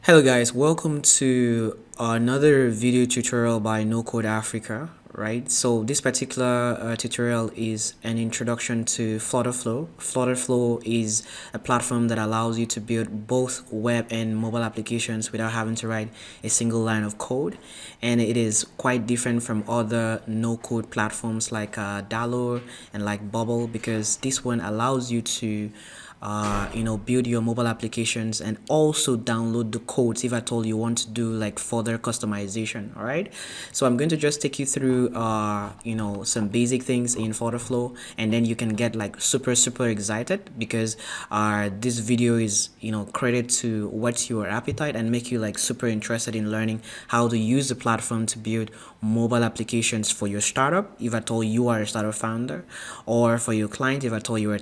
Hello guys, welcome to another video tutorial by No Code Africa, right? So this particular tutorial is an introduction to Flutterflow. Flutterflow is a platform that allows you to build both web and mobile applications without having to write a single line of code, and it is quite different from other no code platforms like Dalo and like Bubble, because this one allows you to build your mobile applications and also download the codes if at all you want to do like further customization. All right, so I'm going to just take you through some basic things in Flutterflow, and then you can get like super excited because this video is credit to whet your appetite and make you like super interested in learning how to use the platform to build mobile applications for your startup if at all you are a startup founder, or for your client if at all you are a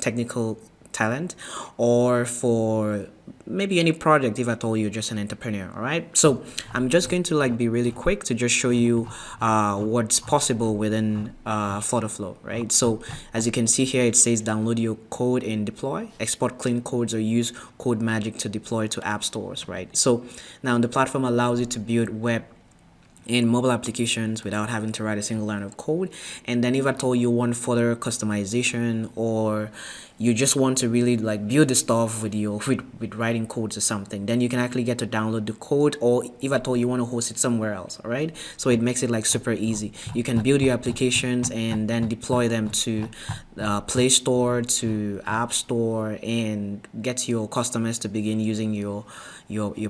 technical talent, or for maybe any project if at all you're just an entrepreneur. All right, so I'm just going to like be really quick to just show you what's possible within Flutterflow, right? So as you can see here, it says download your code and deploy, export clean codes, or use code magic to deploy to app stores, right? So now the platform allows you to build web in mobile applications without having to write a single line of code. And then if at all you want further customization, or you just want to really like build the stuff with with writing codes or something, then you can actually get to download the code, or if at all you want to host it somewhere else. All right, so it makes it like super easy. You can build your applications and then deploy them to Play Store, to App Store, and get your customers to begin using your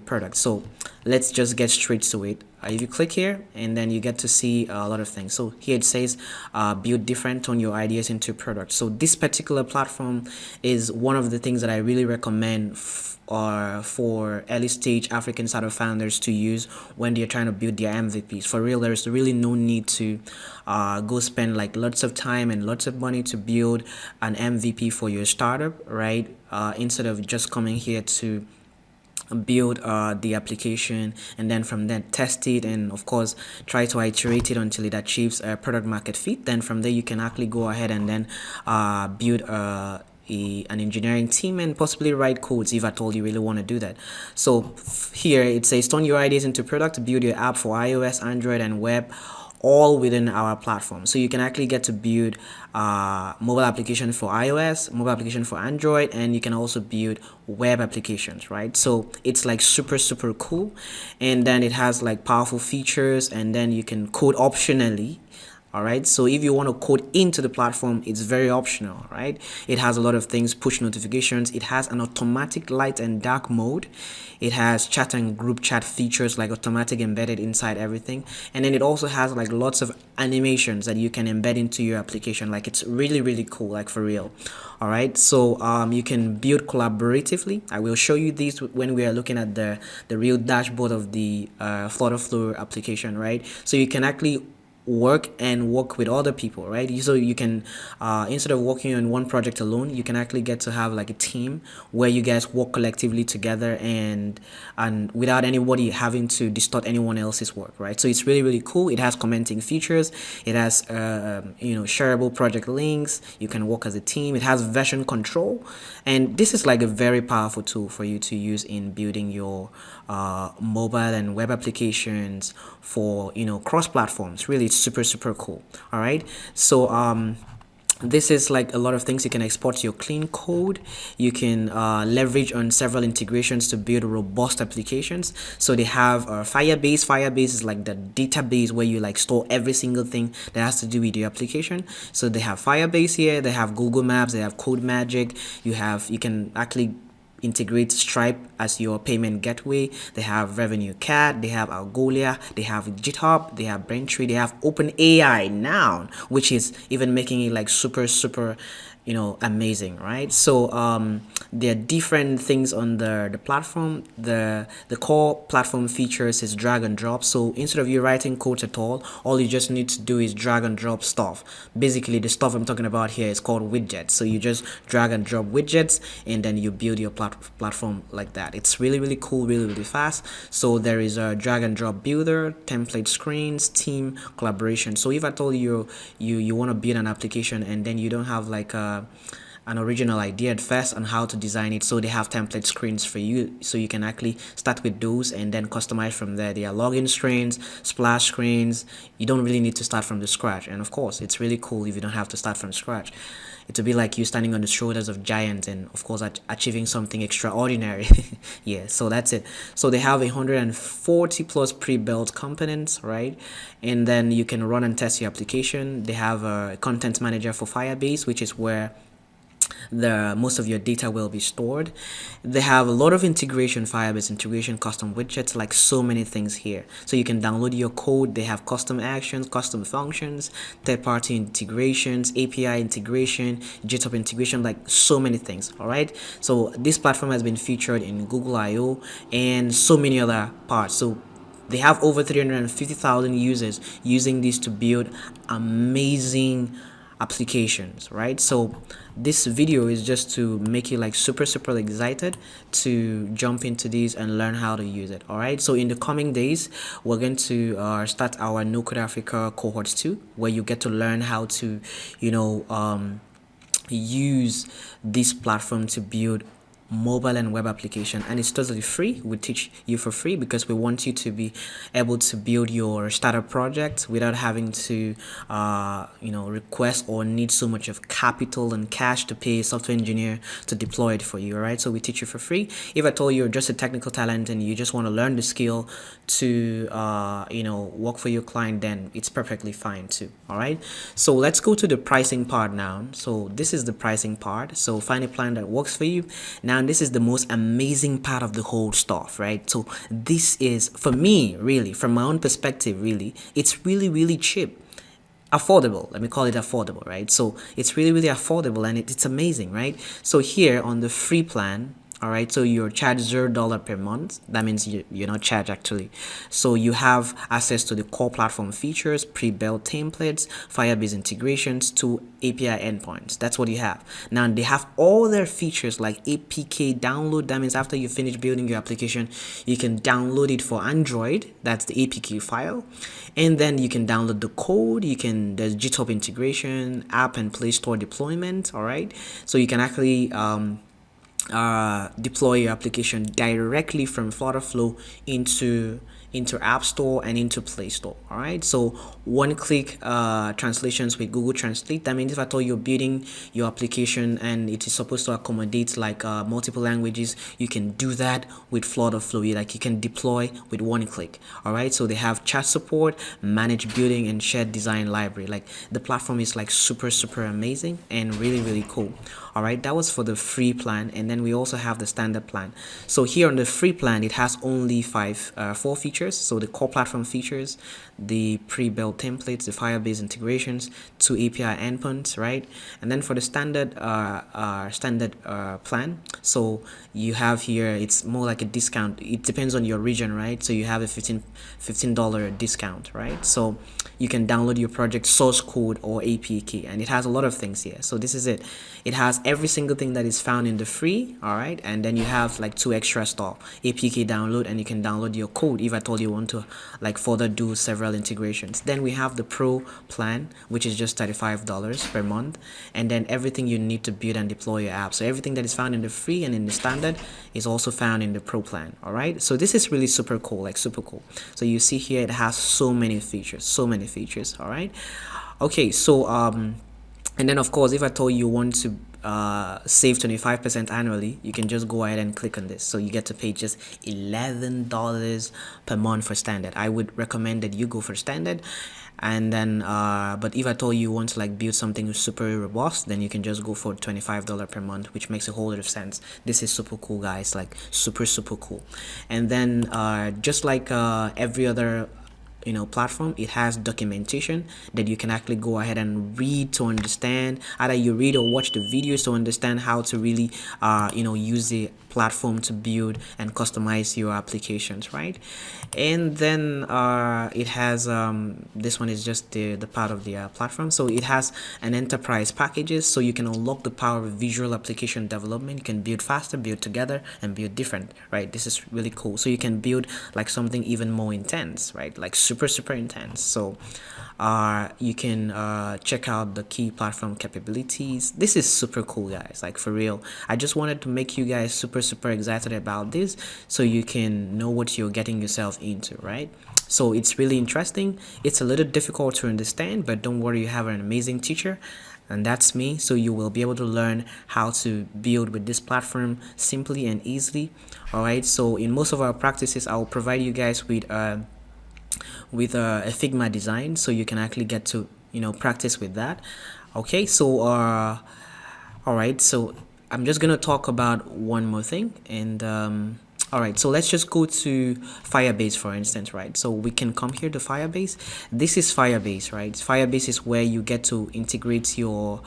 product. So let's just get straight to it. If you click here, and then you get to see a lot of things. So here it says build different, turn your ideas into products. So this particular platform is one of the things that I really recommend for early stage African startup founders to use when they're trying to build their MVPs. For real, there's really no need to go spend like lots of time and lots of money to build an MVP for your startup, right? Instead of just coming here to build the application and then from there test it, and of course try to iterate it until it achieves a product market fit. Then from there you can actually go ahead and then build an engineering team and possibly write codes if at all you really want to do that. So here it says turn your ideas into product, build your app for iOS, Android, and web, all within our platform. So you can actually get to build mobile application for iOS, mobile application for Android, and you can also build web applications, right? So it's like super cool, and then it has like powerful features, and then you can code optionally. All right, so if you want to code into the platform, it's very optional, right? It has a lot of things, push notifications. It has an automatic light and dark mode. It has chat and group chat features like automatic embedded inside everything. And then it also has like lots of animations that you can embed into your application. Like it's really cool, like for real. All right, so you can build collaboratively. I will show you these when we are looking at the real dashboard of the Flutterflow application, right? So you can actually work with other people, right? So you can instead of working on one project alone, you can actually get to have like a team where you guys work collectively together, and without anybody having to distort anyone else's work, right? So it's really cool. It has commenting features. It has shareable project links. You can work as a team. It has version control, and this is like a very powerful tool for you to use in building your mobile and web applications for cross platforms. Really, it's super cool. All right, so this is like a lot of things. You can export your clean code. You can leverage on several integrations to build robust applications. So they have Firebase. Firebase is like the database where you like store every single thing that has to do with your application. So they have Firebase here. They have Google Maps. They have Code Magic. You can actually integrate Stripe as your payment gateway. They have Revenue Cat, they have Algolia, they have GitHub, they have Braintree, they have OpenAI now, which is even making it like super amazing, right? So there are different things on the platform. The core platform features is drag and drop. So instead of you writing code at all you just need to do is drag and drop stuff. Basically the stuff I'm talking about here is called widgets. So you just drag and drop widgets, and then you build your platform like that. It's really cool, really fast. So there is a drag and drop builder, template screens, team collaboration. So if I told you want to build an application and then you don't have like an original idea at first on how to design it. So they have template screens for you, so you can actually start with those and then customize from there. There are login screens, splash screens. You don't really need to start from the scratch, and of course it's really cool if you don't have to start from scratch. It will be like you standing on the shoulders of giants and of course achieving something extraordinary. Yeah, so that's it. So they have 140 plus pre-built components, right? And then you can run and test your application. They have a content manager for Firebase, which is where the most of your data will be stored. They have a lot of integration, Firebase integration, custom widgets, like so many things here. So you can download your code. They have custom actions, custom functions, third-party integrations, API integration, GitHub integration, like so many things. All right, so this platform has been featured in Google I/O and so many other parts. So they have over 350,000 users using this to build amazing applications, right? So this video is just to make you like super excited to jump into these and learn how to use it. All right, so in the coming days we're going to start our No Code Africa cohorts 2, where you get to learn how to use this platform to build mobile and web application, and it's totally free. We teach you for free because we want you to be able to build your startup project without having to request or need so much of capital and cash to pay a software engineer to deploy it for you. All right, so we teach you for free. If I told you you're just a technical talent and you just want to learn the skill to work for your client, then it's perfectly fine too. All right, so let's go to the pricing part now. So this is the pricing part. So find a plan that works for you. Now this is the most amazing part of the whole stuff, right? So this is, for me, really, from my own perspective, really, it's really cheap, affordable. Let me call it affordable, right? So it's really affordable, and it's amazing, right? So here on the free plan, all right, so you're charged $0 per month. That means you're not charged actually. So you have access to the core platform features, pre-built templates, Firebase integrations, to API endpoints. That's what you have. Now they have all their features like APK download. That means after you finish building your application, you can download it for Android. That's the APK file. And then you can download the code. There's GitHub integration, app and Play Store deployment. All right, so you can actually deploy your application directly from Flutterflow into App Store and into Play Store. All right, so one-click translations with Google Translate. That means if at all you're building your application and it is supposed to accommodate like multiple languages, you can do that with Flutterflow. Like you can deploy with one click. All right, so they have chat support, managed building, and shared design library. Like the platform is like super amazing and really cool. All right, that was for the free plan, and then we also have the standard plan. So here on the free plan, it has only four features. So the core platform features, the pre-built templates, the Firebase integrations, 2 API endpoints, right? And then for the standard plan, so you have here, it's more like a discount. It depends on your region, right? So you have a $15 discount, right? So you can download your project source code or APK, and it has a lot of things here. So this is it. It has every single thing that is found in the free, all right? And then you have like 2 extra stuff, APK download, and you can download your code if at all you want to like further do several integrations. Then we have the pro plan, which is just $35 per month, and then everything you need to build and deploy your app. So everything that is found in the free and in the standard is also found in the pro plan. All right, so this is really super cool, like super cool. So you see here it has so many features. All right, okay, so and then of course if I told you want to save 25% annually, you can just go ahead and click on this. So you get to pay just $11 per month for standard. I would recommend that you go for standard. And then but if I told you want to like build something super robust, then you can just go for $25 per month, which makes a whole lot of sense. This is super cool, guys, like super cool. And then just like every other platform, it has documentation that you can actually go ahead and read to understand. Either you read or watch the videos to understand how to really use the platform to build and customize your applications, right? And then it has this one is just the part of the platform. So it has an enterprise packages, so you can unlock the power of visual application development. You can build faster, build together, and build different, right? This is really cool. So you can build like something even more intense, right? Like super super intense. So you can check out the key platform capabilities. This is super cool, guys, like for real. I just wanted to make you guys super excited about this so you can know what you're getting yourself into, right? So it's really interesting. It's a little difficult to understand, but don't worry, you have an amazing teacher, and that's me. So you will be able to learn how to build with this platform simply and easily. All right, so in most of our practices, I'll provide you guys with a Figma design, so you can actually get to practice with that. Okay, so all right, so I'm just gonna talk about one more thing, and all right, so let's just go to Firebase, for instance, right? So we can come here to Firebase. This is Firebase, right? Firebase is where you get to integrate your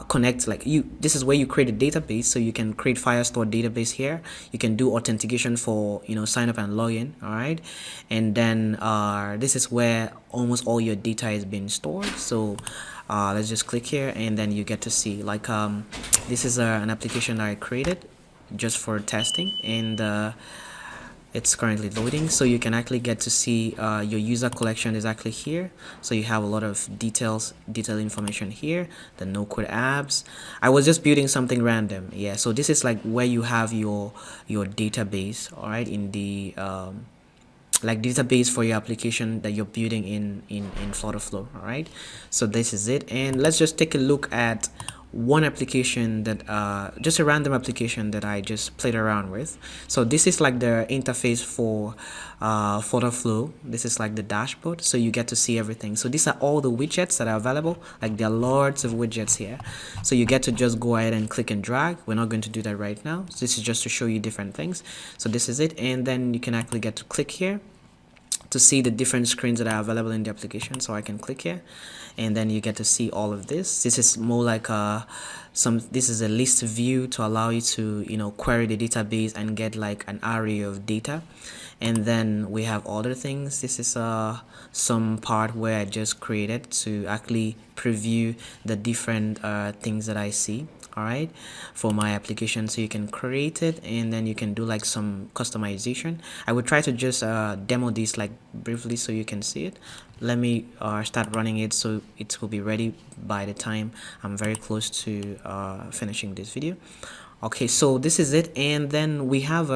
connect, like this is where you create a database, so you can create Firestore database here. You can do authentication for sign up and login. All right, and then this is where almost all your data is being stored. So let's just click here, and then you get to see like this is an application that I created just for testing, and it's currently loading. So you can actually get to see your user collection is actually here. So you have a lot of detailed information here, the no code apps. I was just building something random, yeah. So this is like where you have your database, all right, in the like database for your application that you're building in Flutterflow. All right, so this is it, and let's just take a look at one application that just a random application that I just played around with. So this is like the interface for Flutterflow. This is like the dashboard, so you get to see everything. So these are all the widgets that are available. Like there are lots of widgets here, so you get to just go ahead and click and drag. We're not going to do that right now. So this is just to show you different things. So this is it, and then you can actually get to click here to see the different screens that are available in the application. So I can click here, and then you get to see all of this. This is more like this is a list view to allow you to query the database and get like an array of data. And then we have other things. This is some part where I just created to actually preview the different things that I see, all right, for my application. So you can create it, and then you can do like some customization. I would try to just demo this like briefly so you can see it. Let me start running it so it will be ready by the time I'm very close to finishing this video. Okay, so this is it, and then we have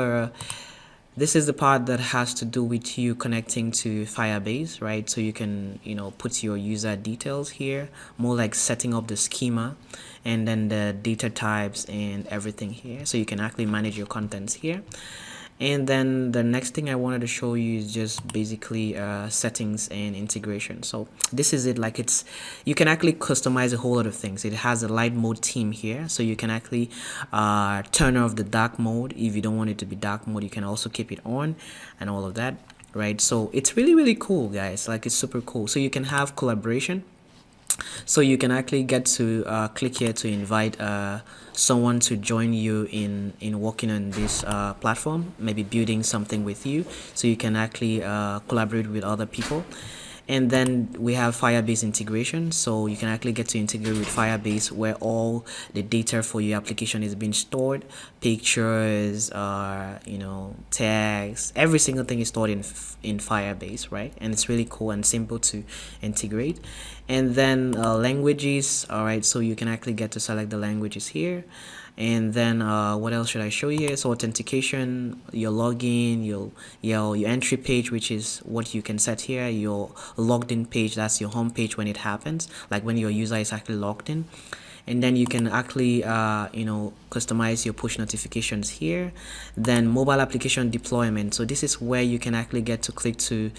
this is the part that has to do with you connecting to Firebase, right? So you can put your user details here, more like setting up the schema, and then the data types and everything here. So you can actually manage your contents here. And then the next thing I wanted to show you is just basically settings and integration. So this is it. Like you can actually customize a whole lot of things. It has a light mode theme here, so you can actually turn off the dark mode if you don't want it to be dark mode. You can also keep it on and all of that, right? So it's really cool, guys. Like it's super cool. So you can have collaboration. So you can actually get to click here to invite someone to join you in working on this platform, maybe building something with you, so you can actually collaborate with other people. And then we have Firebase integration, so you can actually get to integrate with Firebase, where all the data for your application is being stored, pictures, tags, every single thing is stored in Firebase, right? And it's really cool and simple to integrate. And then languages, all right, so you can actually get to select the languages here. And then what else should I show you? So authentication, your login, your entry page, which is what you can set here. Your logged in page, that's your home page when it happens, like when your user is actually logged in. And then you can actually customize your push notifications here. Then mobile application deployment, so this is where you can actually get to click to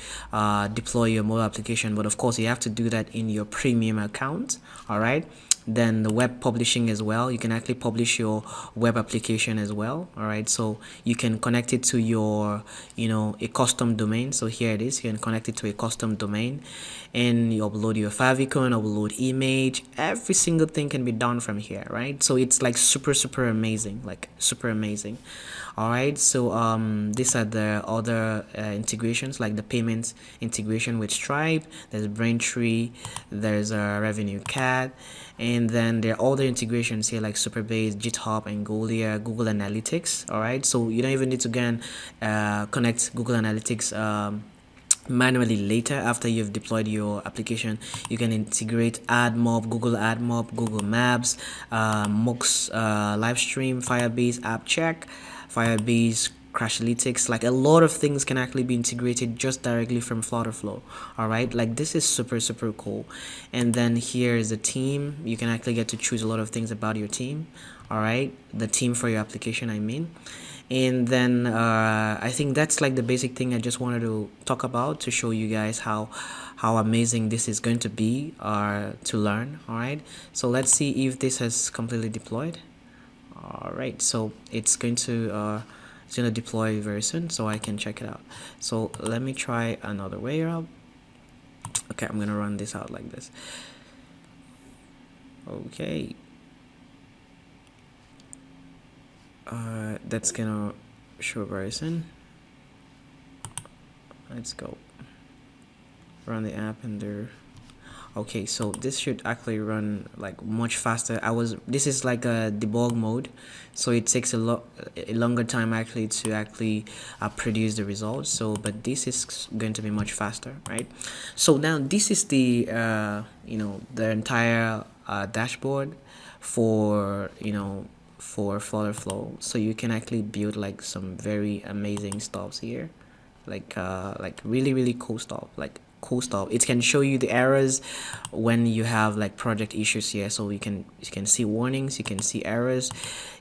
deploy your mobile application, but of course you have to do that in your premium account, all right? Then the web publishing as well, you can actually publish your web application as well, all right? So you can connect it to your a custom domain. So here it is, you can connect it to a custom domain, and you upload your favicon, upload image, every single thing can be done from here, right? So it's like super amazing, like super amazing. All right, so these are the other integrations, like the payments integration with Stripe, there's Braintree, there's Revenue Cat, and then there are other integrations here like Superbase, GitHub, Angolia, Google Analytics. All right, so you don't even need to go and connect Google Analytics manually later after you've deployed your application. You can integrate AdMob, Google AdMob, Google Maps, Mux live stream, Firebase app check, Firebase Crashlytics. Like a lot of things can actually be integrated just directly from Flutterflow. All right, like this is super cool. And then here is the team. You can actually get to choose a lot of things about your team. All right, the team for your application, I mean. And then I think that's like the basic thing I just wanted to talk about to show you guys how amazing this is going to be to learn. All right, so let's see if this has completely deployed. All right, so it's going to deploy very soon, so I can check it out. So let me try another way around. Okay, I'm gonna run this out like this. Okay, that's gonna show very soon. Let's go run the app and there. Okay, so this should actually run like much faster. This is like a debug mode, so it takes a longer time actually to produce the results. So but this is going to be much faster, right? So now this is the the entire dashboard for for Flutterflow. So you can actually build like some very amazing stuffs here, like really cool stuff, it can show you the errors when you have like project issues here. So you can see warnings, you can see errors,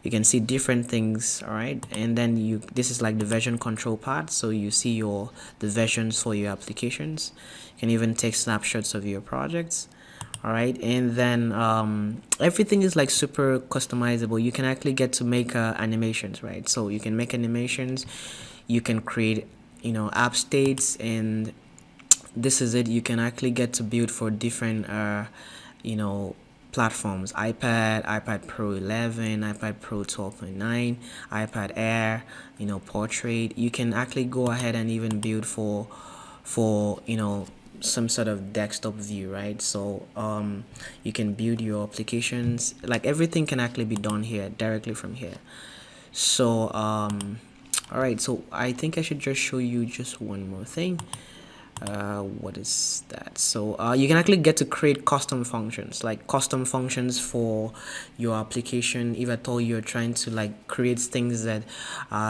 you can see different things. All right, and then this is like the version control part, so you see the versions for your applications. You can even take snapshots of your projects. All right, and then everything is like super customizable. You can actually get to make animations, right? So you can make animations, you can create app states, and this is it. You can actually get to build for different platforms: ipad pro 11, ipad pro 12.9, ipad air, portrait. You can actually go ahead and even build for some sort of desktop view, right? So you can build your applications, like everything can actually be done here directly from here. So all right, so I think I should just show you just one more thing. What is that? So you can actually get to create custom functions, like custom functions for your application. If at all you're trying to like create things that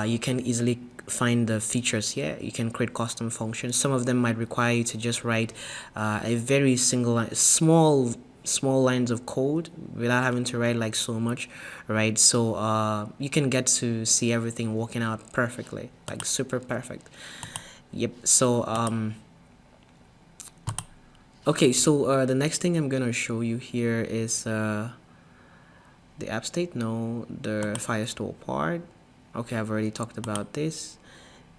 you can easily find the features here, you can create custom functions. Some of them might require you to just write a very small lines of code without having to write like so much, right? So you can get to see everything working out perfectly, like super perfect. Yep. So okay, so the next thing I'm gonna show you here is the app state. No, the Firestore part. Okay, I've already talked about this,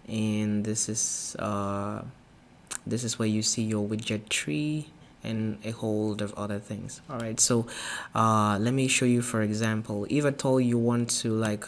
and this is where you see your widget tree and a whole lot of other things. All right, so let me show you. For example, if at all you want to like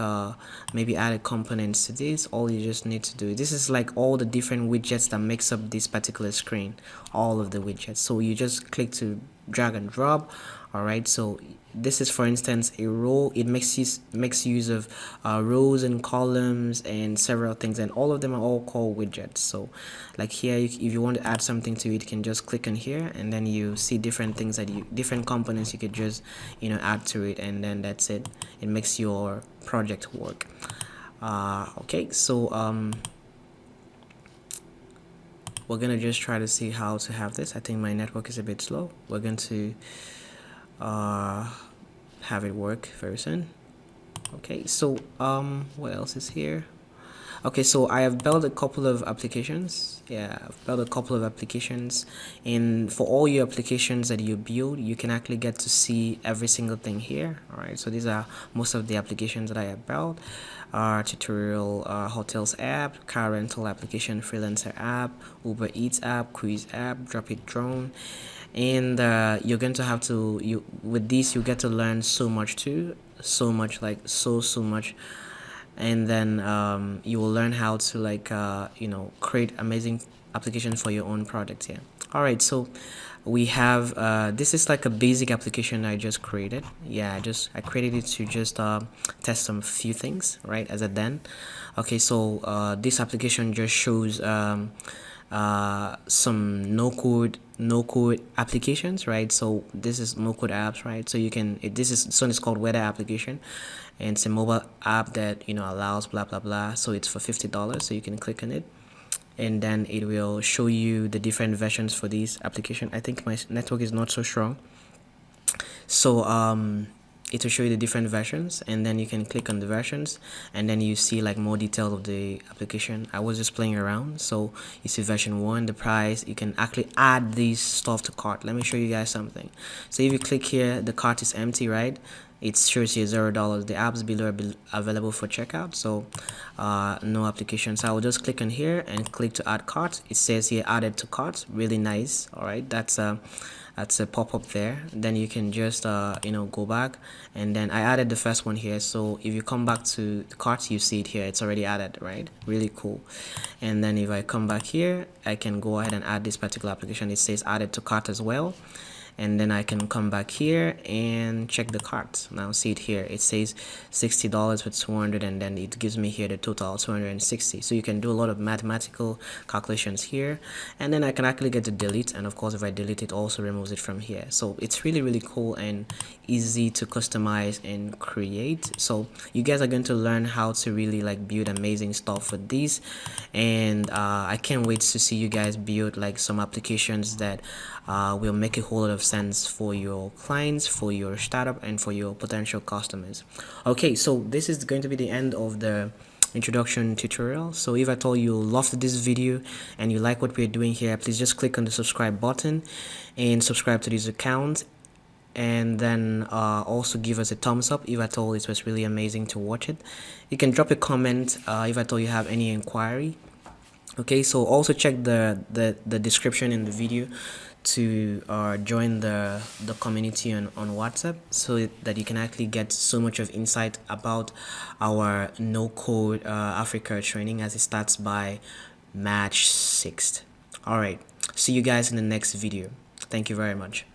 maybe add a components to this, all you just need to do, this is like all the different widgets that makes up this particular screen, all of the widgets. So you just click to drag and drop. All right, so this is, for instance, a row. It makes use of rows and columns and several things, and all of them are all called widgets. So like here, if you want to add something to it, you can just click on here, and then you see different things different components you could just add to it, and then that's it. It makes your project work. Okay, so we're gonna just try to see how to have this. I think my network is a bit slow. We're going to have it work very soon. Okay, so what else is here? Okay, so I have built a couple of applications. Yeah, I've built a couple of applications, and for all your applications that you build, you can actually get to see every single thing here. All right, so these are most of the applications that I have built. Tutorial hotels app, car rental application, freelancer app, Uber Eats app, quiz app, drop it drone, and you're going to have to with this you get to learn so much too, so much, like so much. And then you will learn how to like create amazing applications for your own product here. All right, so we have this is like a basic application I just created. Yeah, I created it to just test some few things, right, as a den. Okay, so this application just shows some no code applications, right? So this is no code apps, right? So you can this one is called weather application, and it's a mobile app that allows blah blah blah. So it's for $50, so you can click on it, and then it will show you the different versions for this application. I think my network is not so strong, so it will show you the different versions, and then you can click on the versions, and then you see like more details of the application. I was just playing around, so you see version 1, the price. You can actually add this stuff to cart. Let me show you guys something. So if you click here, the cart is empty, right? It shows you $0. The apps below are available for checkout, so no application. So I will just click on here and click to add cart. It says here added to cart. Really nice. All right, that's a pop-up there. Then you can just go back, and then I added the first one here. So if you come back to the cart, you see it here, it's already added, right? Really cool. And then if I come back here, I can go ahead and add this particular application. It says added to cart as well, and then I can come back here and check the cart. Now see it here, it says $60 with 200, and then it gives me here the total 260. So you can do a lot of mathematical calculations here, and then I can actually get to delete, and of course if I delete it, also removes it from here. So it's really cool and easy to customize and create. So you guys are going to learn how to really like build amazing stuff with these, and I can't wait to see you guys build like some applications that will make a whole lot of sense for your clients, for your startup, and for your potential customers. Okay, so this is going to be the end of the introduction tutorial. So if at all you loved this video and you like what we're doing here, please just click on the subscribe button and subscribe to this account, and then also give us a thumbs up if at all it was really amazing to watch it. You can drop a comment if at all you have any inquiry. Okay, so also check the description in the video to join the community on WhatsApp, so that you can actually get so much of insight about our no code Africa training, as it starts by March 6th. All right, see you guys in the next video. Thank you very much.